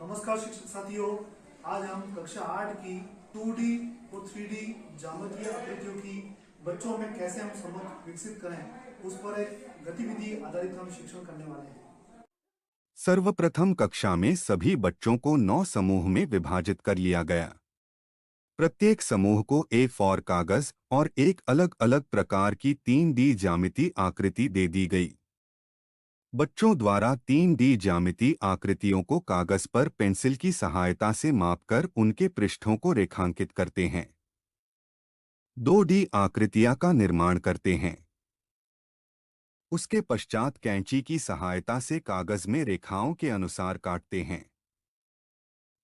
नमस्कार शिक्षक साथियों, आज हम कक्षा 8 की 2D और 3D ज्यामितीय आकृतियों की बच्चों में कैसे हम समझ विकसित करें उस पर एक गतिविधि आधारित हम शिक्षण करने वाले हैं। सर्वप्रथम कक्षा में सभी बच्चों को 9 समूह में विभाजित कर लिया गया। प्रत्येक समूह को A4 कागज और एक अलग अलग प्रकार की 3D ज्यामिति आकृति दे दी गई। बच्चों द्वारा 3D ज्यामिति आकृतियों को कागज पर पेंसिल की सहायता से मापकर उनके पृष्ठों को रेखांकित करते हैं। 2D आकृतियां का निर्माण करते हैं। उसके पश्चात कैंची की सहायता से कागज में रेखाओं के अनुसार काटते हैं।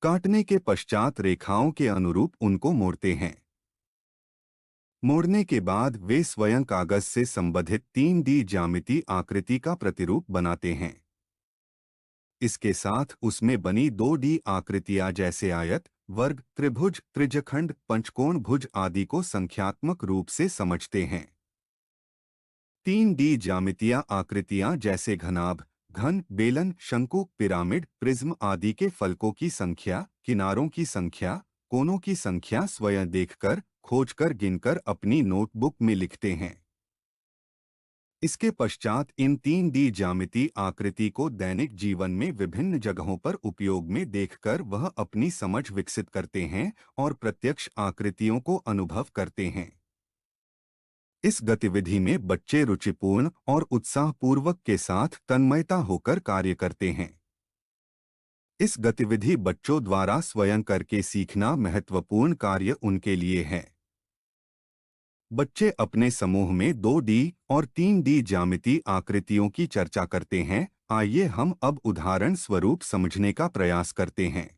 काटने के पश्चात रेखाओं के अनुरूप उनको मोड़ते हैं। मोड़ने के बाद वे स्वयं कागज से संबंधित 3D ज्यामिति आकृति का प्रतिरूप बनाते हैं। इसके साथ उसमें बनी 2D आकृतियां जैसे आयत, वर्ग, त्रिभुज, त्रिज्यखंड, पंचकोण, भुज आदि को संख्यात्मक रूप से समझते हैं। 3D ज्यामितीय आकृतियां जैसे घनाभ, घन, बेलन, शंकु, पिरामिड, प्रिज्म आदि के फलकों की संख्या, किनारों की संख्या, कोनों की संख्या स्वयं देखकर, खोजकर, गिनकर अपनी नोटबुक में लिखते हैं। इसके पश्चात इन 3D ज्यामिति आकृति को दैनिक जीवन में विभिन्न जगहों पर उपयोग में देखकर वह अपनी समझ विकसित करते हैं और प्रत्यक्ष आकृतियों को अनुभव करते हैं। इस गतिविधि में बच्चे रुचिपूर्ण और उत्साहपूर्वक के साथ तन्मयता होकर कार्य करते हैं। इस गतिविधि बच्चों द्वारा स्वयं करके सीखना महत्वपूर्ण कार्य उनके लिए है। बच्चे अपने समूह में 2D और 3D ज्यामिति आकृतियों की चर्चा करते हैं। आइए हम अब उदाहरण स्वरूप समझने का प्रयास करते हैं।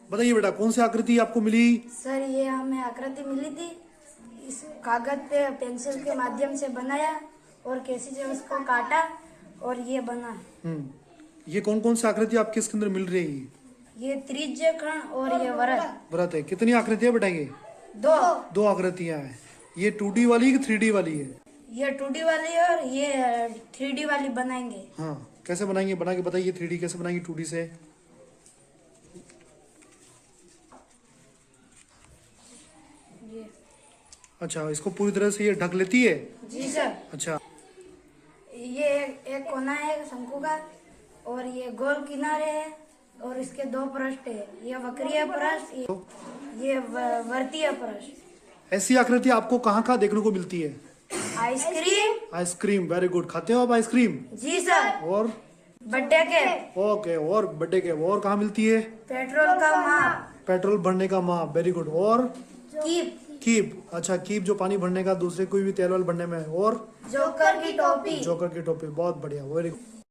बताइए बेटा, कौन सी आकृति आपको मिली? सर, ये हमें आकृति मिली थी। इस कागज पे पेंसिल के माध्यम से बनाया और कैसे से उसको काटा और ये बना। ये कौन कौन सी आकृति आपके इसके अंदर मिल रही है? ये त्रिज्यखंड और ये वृत्त है। कितनी आकृतियां बेटा? ये दो आकृतियां हैं। ये 2D वाली कि 3D वाली है? ये 2D वाली है और ये 3D वाली बनाएंगे। हाँ, कैसे बनाएंगे? बना के बताइए। 3D कैसे बनाएंगे 2D से? ये अच्छा, इसको पूरी तरह से ये ढक लेती है? जी सर। अच्छा, ये एक कोना है शंकु का और ये गोल किनारे है और इसके दो पृष्ठ है। ये वक्रीय पृष्ठ, ये वर्तीय पृष्ठ। ऐसी आकृति आपको कहाँ कहाँ देखने को मिलती है? आइसक्रीम। Ice cream, very good. खाते हो आप आइसक्रीम? जी सर। और बर्थडे के। ओके, और बर्थडे के। और कहाँ मिलती है? पेट्रोल का माप। पेट्रोल भरने का माप, वेरी गुड। और कीप। कीप, अच्छा, कीप जो पानी भरने का, दूसरे कोई भी तेल वाल भरने में। और जोकर की टोपी। जोकर की टोपी, बहुत बढ़िया, वेरी गुड।